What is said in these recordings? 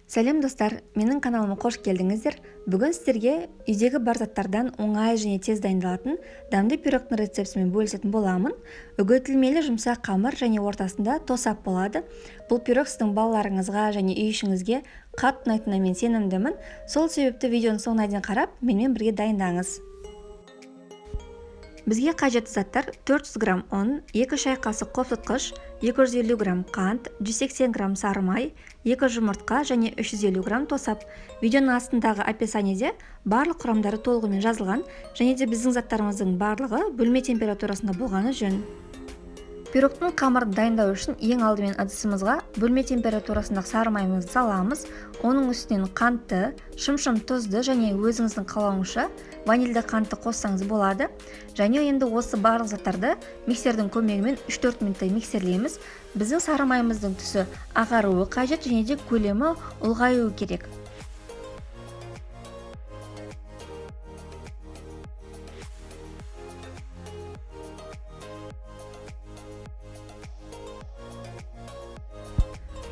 Сәлем достар, менің каналыма қош келдіңіздер. Бүгін сіздерге үйдегі бар заттардан оңай және тез дайындалатын дәмді пирогтың рецептімен бөлісетін боламын. Үгітілмелі жұмсақ қамыр және ортасында тосап болады. Бұл пирог сіздің балаларыңызға және үй ішіңізге қатты ұнайтынына мен сенімдімін. Сол себепті видеоны соңына дейін қарап, менімен бірге дайындаңыз. Бізге қажетті заттар: 400 грамм ұн, 2 шай қасық қосылтқыш, 250 грамм қант, 180 грамм сары май, 2 жұмыртқа және 350 грамм тосап. Видеоның астындағы описаниеде барлық құрамдары толығымен жазылған, және де біздің заттарымыздың барлығы бөлме температурасында болғаны жөн. Пирогтың қамырын дайындау үшін ең алдымен ыдысымызға бөлме температурасындағы сары майымызды саламыз. Оның үстінен қантты, шым-шым тұзды және өзіңіздің қалауыңызша ванильді қантты қоссаңыз болады. Және енді осы барлық заттарды миксердің көмегімен 3-4 минуттай миксерлейміз. Біздің сары майымыздың түсі ағаруы қажет және де көлемі ұлғаюы керек.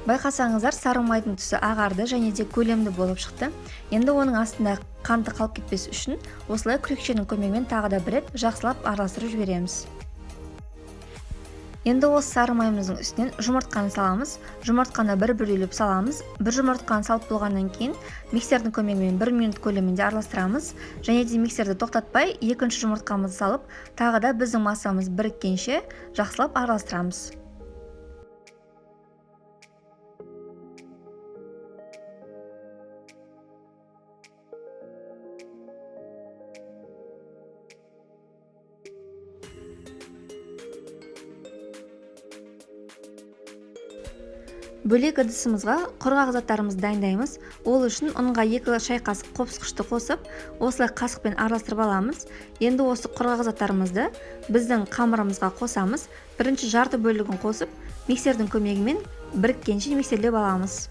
Байқасаңыздар, сары майдың түсі ағарды және де көлемді болып шықты. Енді оның астында қанты қалып кетпес үшін осылай күрекшенің көмегімен тағы да бір рет жақсылап араластырып жібереміз. Енді осы сары майымыздың үстінен жұмыртқаны саламыз. Жұмыртқаны бір бөліп саламыз. Бір жұмыртқаны салып болғаннан кейін миксердің көмегімен 1 минут көлемінде араластырамыз. Және де миксерді тоқтатпай екінші жұмыртқамызды салып, тағы да біздің массамыз біріккенше жақсылап араластырамыз. Бөлек ыдысымызға құрғақ заттарымызды дайындаймыз. Ол үшін ұнға 2 шай қасық қопсықышты қосып, осылай қасықпен араластырып аламыз. Енді осы құрғақ заттарымызды біздің қамырымызға қосамыз. Бірінші жарты бөлігін қосып, миксердің көмегімен біріккенше миксерлеп аламыз.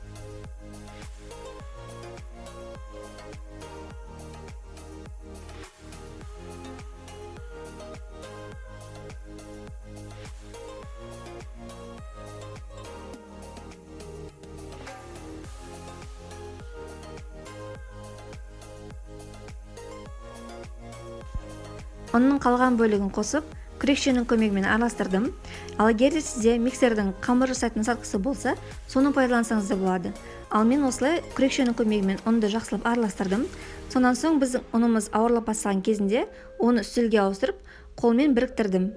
Оның қалған бөлігін қосып, күрекшенің көмегімен араластырдым. Ал егер де сізде миксердің қамыр жасайтын насадкасы болса, соны пайдалансаңыз да болады. Ал мен осылай күрекшенің көмегімен ұнды жақсылап араластырдым. Сонан соң біздің ұнымыз ауырлап бастаған кезінде оны үстелге ауыстырып, қолмен біріктірдім.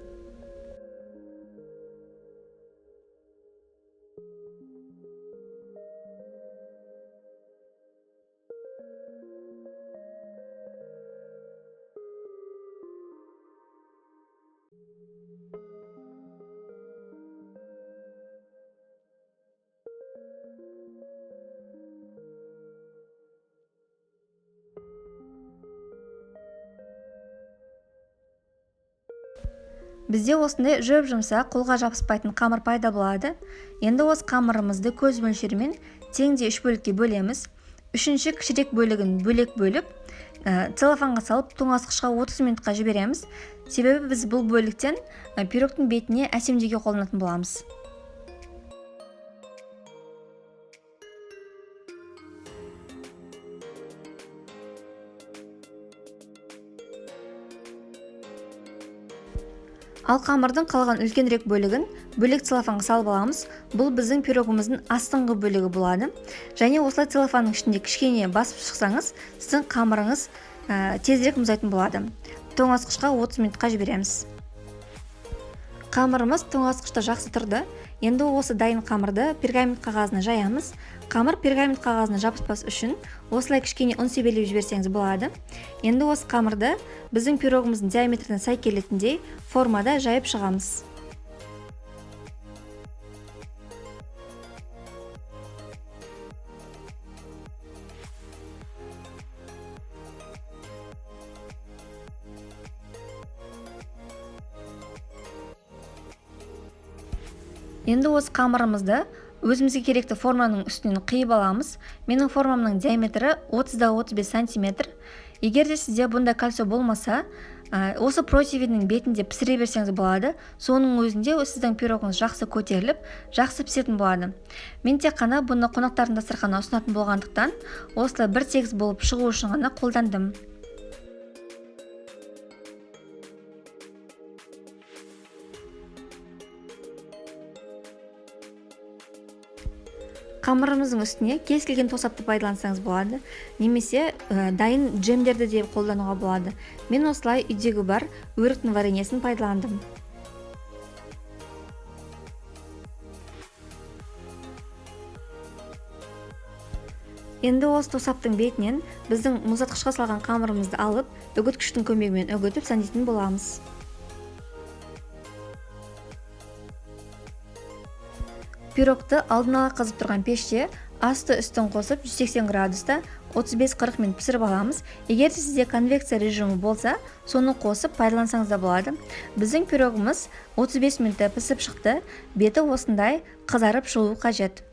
Бізде осындай жұмсақ, қолға жабыспайтын қамыр пайда болады. Енді осы қамырымызды көз мөлшерімен теңде 3 бөлікке бөлеміз. Үшінші кішірек бөлігін бөлек бөліп, целлофанға салып, тоңазытқышқа 30 минутқа жібереміз. Себебі біз бұл бөліктен пирогтың бетіне әсемдеуге қолданатын боламыз. Ал қамырдың қалған үлкенірек бөлігін бөлек целлофанға салып аламыз. Бұл біздің пирогымыздың астыңғы бөлігі болады. Және осылай целлофанның ішінде кішкене басып шықсаңыз, сіздің қамырыңыз тезірек мұздайтын болады. Тоңазытқышқа 30 минутқа жібереміз. Қамырымыз тоңазытқышта жақсы тұрды. Енді осы дайын қамырды пергамент қағазына жаямыз. Қамыр пергамент қағазына жабыспас үшін осылай кішкене ұн себелеп жіберсеңіз болады. Енді осы қамырды біздің пирогымыздың диаметріне сай келетіндей формада жайып шығамыз. Енді осы қамырымызды өзімізге керекті форманың үстінен қиып аламыз. Менің формамның диаметрі 30-35 см. Егер де сізде бұнда кальций болмаса, Осы противеннің бетінде пісіре берсеңіз болады. Соның өзінде сіздің пирогыңыз жақсы көтеріліп, жақсы пісетін болады. Мен тек қана бұны қонақтардың дастарханына ұсынатын болғандықтан, осылай бір тегіс болып шығу үшін ғана қолдандым. Қамырымыздың үстіне кез келген тосапты пайдалансаңыз болады, немесе дайын джемдерді де қолдануға болады. Мен осылай үйдегі бар өріктің вареньесін пайдаландым. Енді осы тосаптың бетінен біздің мұздатқышқа салған қамырымызды алып, үгіткіштің көмегімен үгітіп сәндейтін боламыз. Пирогты алдын ала қызып тұрған пеште асты үстін қосып 180 градуста 35-40 минут пісіріп аламыз. Егер сізде конвекция режимі болса, соны қосып пайдалансаңыз да болады. Біздің пирогымыз 35 минутта пісіп шықты. Беті осындай қызарып шығуы қажет.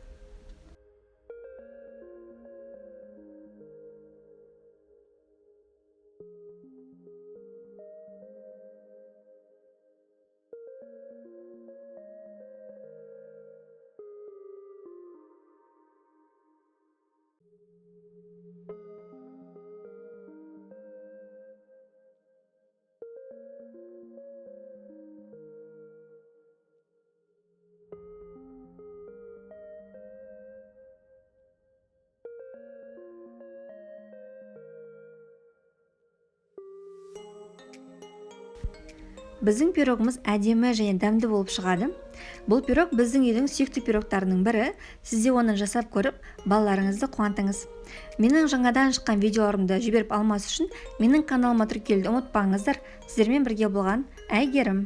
Біздің пирогымыз әдемі және дәмді болып шығады. Бұл пирог біздің үйдің сүйікті пирогтарының бірі. Сізде оны жасап көріп, балаларыңызды қуантыңыз. Менің жаңадан шыққан видеоларымды жіберіп алмас үшін менің каналыма тіркелуді ұмытпаңыздар. Сіздермен бірге болған Әйгерім.